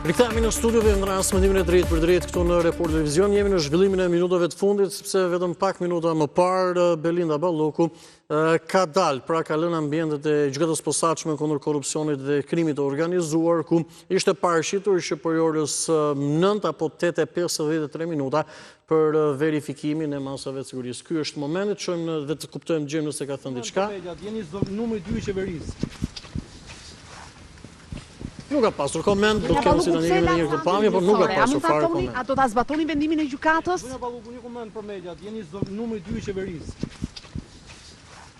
Rikthehemi në studio dhe në rast mendimin e drejtë për drejtë këtu në Report Televizion. Jemi në zhvillimin e minutave të fundit, sepse vetëm pak minuta më parë Belinda Balloku ka dalë, pra ka lënë ambientet e gjykatës posaçme kundër korrupsionit dhe krimit të organizuar, ku ishte parashitur që për orës 9 apo 8:53 minuta për verifikimin e masave të sigurisë. Ky është momenti, çojmë dhe të kuptojmë gjë nëse ka thënë diçka. Jeni numri 2 i qeverisë. Nuk ka pasur koment, do të kemi si tani një këtë pamje, por nuk ka pasur fare koment. A do ta zbatoni vendimin e gjykatës? Zonja Balloku, një koment për mediat. Jeni numri 2 i qeverisë.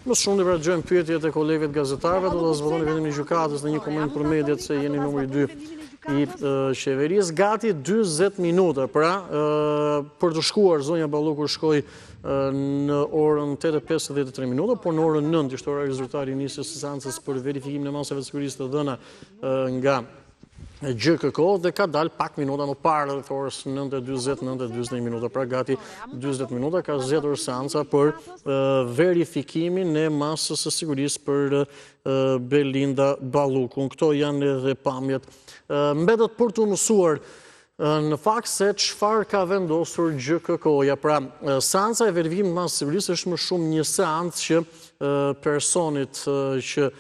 Më shumë të dëgjojmë pyetjet e kolegëve gazetarëve, do ta zbatoni vendimin e gjykatës në një koment për mediat se jeni numri 2 i qeverisë. Gati 40 minuta, pra për të shkuar zonja Balloku shkoi në orën 8:53 minuta, por në orën 9 ishte ora rezultati i nisjes së seancës për verifikimin e masave të sigurisë të dhëna nga GKK dhe ka dalë pak minuta më parë rreth orës 9:40, 9:41 minuta, pra gati 40 minuta ka zgjatur seanca për verifikimin e masës së sigurisë për Belinda Balloku. Këto janë edhe pamjet. Mbetet për të mësuar në fakt se çfarë ka vendosur GKK-ja. Pra, seanca e verifikimit të masës së sigurisë është më shumë një seancë që personit që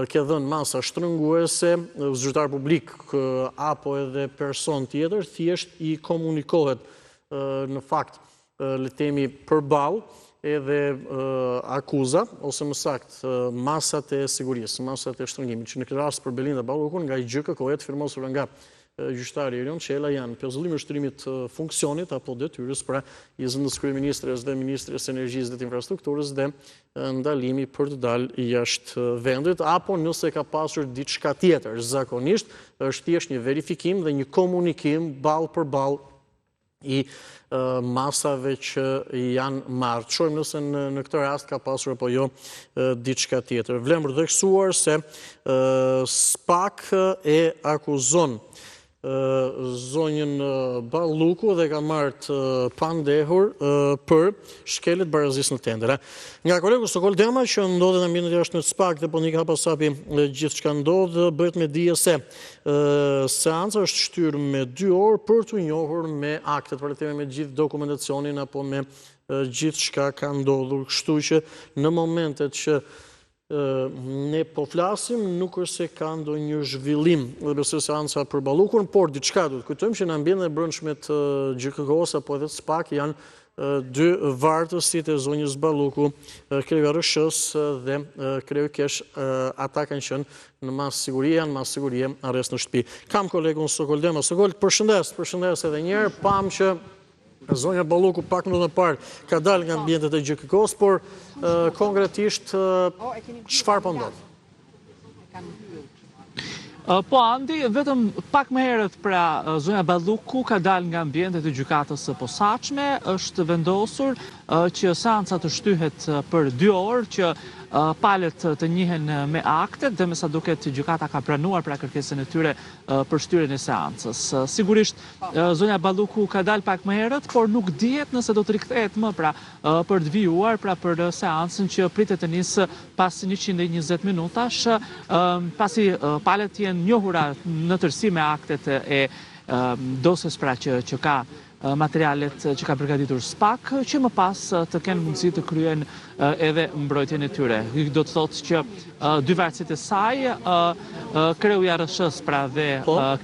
ke dhënë masa shtrënguese, zyrtar publik apo edhe person tjetër, thjesht i komunikohet në fakt le të themi përballë edhe akuza, ose më saktë masat e sigurisë, masat e shtrëngimit, që në këtë rast për Belinda Balloku nga GKK-ja të firmosur nga gjyqtari Erion Çela janë pezullim e shtrimit funksionit apo detyrës, pra i zëndës kryeministres dhe ministres energjisë dhe të infrastrukturës dhe ndalimi për të dalë jashtë vendit, apo nëse ka pasur diçka tjetër. Zakonisht është thjesht një verifikim dhe një komunikim ballë për ballë i masave që janë marrë. Shohim nëse në këtë rast ka pasur apo jo diçka tjetër. Vlen vërtetësuar se SPAK e akuzon zonjën Balloku dhe ka marrë pandehur për shkeljet barazisë në tender. Nga kolegu Sokol Dema që ndodhet në ambientin jashtë në SPAK dhe po Nika Hapasapi gjithçka ndodh, bëhet me dije se seanca është shtyrë me 2 orë për të njohur me aktet, për të thënë me gjithë dokumentacionin apo me gjithçka ka ndodhur, kështu që në momentet që ne po flasim, nuk është se ka ndonjë zhvillim dhe besoj seanca për Ballokun, por diçka duhet të kujtojmë që në ambientin e brendshme të GKK-s apo edhe të SPAK janë 2 vartësit e zonjës Balloku, kreu RSH-s dhe kreu Kesh, ata kanë qenë në masë sigurie, janë masë sigurie arrest në shtëpi. Kam kolegun Sokol Dema. Sokol, përshëndes edhe një herë, pam që zonja Balloku pak minuta më parë ka dalë nga ambientet e GKK-s, por konkretisht çfarë po ndodh? Po Andi, vetëm pak më herët pra zonja Balloku ka dalë nga ambientet e gjykatës së posaçme, është vendosur që seanca të shtyhet për 2 orë, që palët të njihen me aktet dhe me sa duket gjykata ka pranuar pra kërkesën e tyre për shtyrjen e seancës. Sigurisht zonja Balloku ka dalë pak më herët, por nuk dihet nëse do të rikthehet më pra për të vijuar pra për seancën që pritet të nisë pas 120 minutash, pasi palët janë njohura në tërësi me aktet e dosjes pra që ka materialet që ka përgatitur SPAK, që më pas të kenë mundësi të kryen edhe mbrojtjen e tyre. Do të thotë që 2 varësit e saj, kreu i RSH-s pra dhe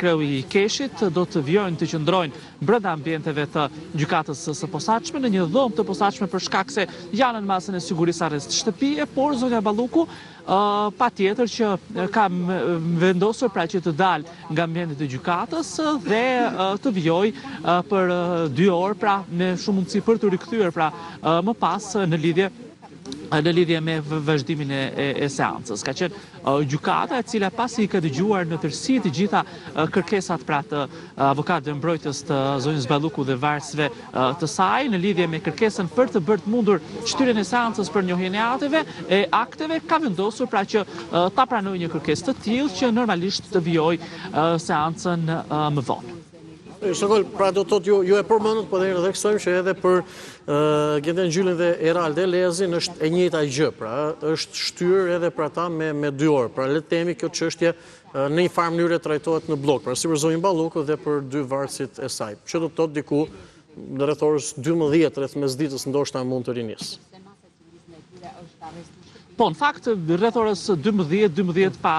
kreu i Keshit do të vjojnë të qëndrojnë brenda ambienteve të gjykatës së posaçme në një dhomë të posaçme për shkak se janë në masën e sigurisë arrest shtëpie, por zonja Balloku patjetër që ka vendosur pra që të dalë nga ambientet e gjykatës dhe të vijojë për 2 orë pra me shumë mundësi për të rikthyer pra më pas në lidhje me vazhdimin e seancës. Ka qenë gjykata e cila pasi i ka dëgjuar në tërësi të gjitha kërkesat pra të avokatë dhe mbrojtës të zonjës Balloku dhe varësve të saj në lidhje me kërkesën për të bërë të mundur shtyrjen e seancës për njohjen e akteve, ka vendosur pra që ta pranojë një kërkesë të tillë që normalisht të vijojë seancën më vonë. Sokol, pra do të thotë ju e përmendët, po dhe ne theksojmë që edhe për Gjenden Gjylin dhe Eralde Lezin është e njëjta gjë, pra është shtyrë edhe për ata me 2 orë. Pra le të themi kjo çështje në një farë mënyrë trajtohet në blok, pra si për zonjën Balluku dhe për dy varësit e saj. Që do të thotë diku në rreth orës 12 rreth mesditës ndoshta mund të rinis. Po, në fakt, rreth orës 12 pa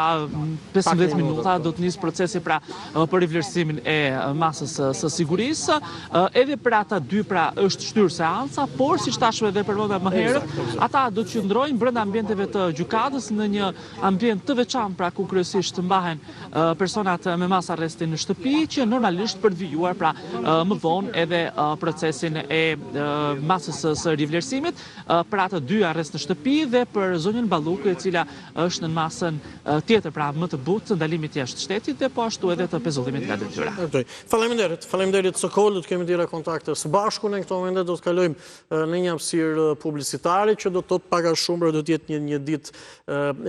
15 minuta do të nisë procesi pra për rivlerësimin e masës së sigurisë. Edhe për ata dy pra është shtyrë seanca, por si tashmë edhe përmenda më herët, ata do të qëndrojnë brenda ambienteve të gjykatës në një ambient të veçantë pra ku kryesisht mbahen personat me mas arresti në shtëpi që normalisht për të vijuar pra më vonë edhe procesin e masës së rivlerësimit për ata dy arrest në shtëpi dhe për zonjën Balluku, e cila është në masën tjetër, pra më të butë ndalimit jashtë shtetit dhe po ashtu edhe të pezullimit nga detyra. Faleminderit Sokol, do të kemi tjera kontakte së bashku, në këto momente do të kalojmë në një hapësirë publicitare që do të thotë pak a shumë do të jetë një ditë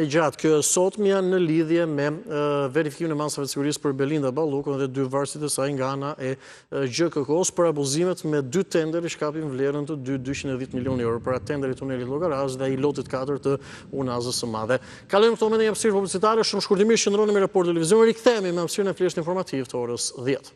e gjatë. Kjo sotmja në lidhje me verifikimin e masave të sigurisë për Belinda Balluku dhe dy varësit e saj nga ana e GKK-s për abuzimet me dy tenderi shkapin vlerën të 210 milionë euro për atë tenderi tunelit Llogaraz dhe ai lotit 4 të Unazës së Madhe. Kalojmë këto momente një hapësirë publicitare, shumë shkurtimisht qëndroni me Raport Televizion, rikthehemi me hapësirën e fleshit informativ të orës 10.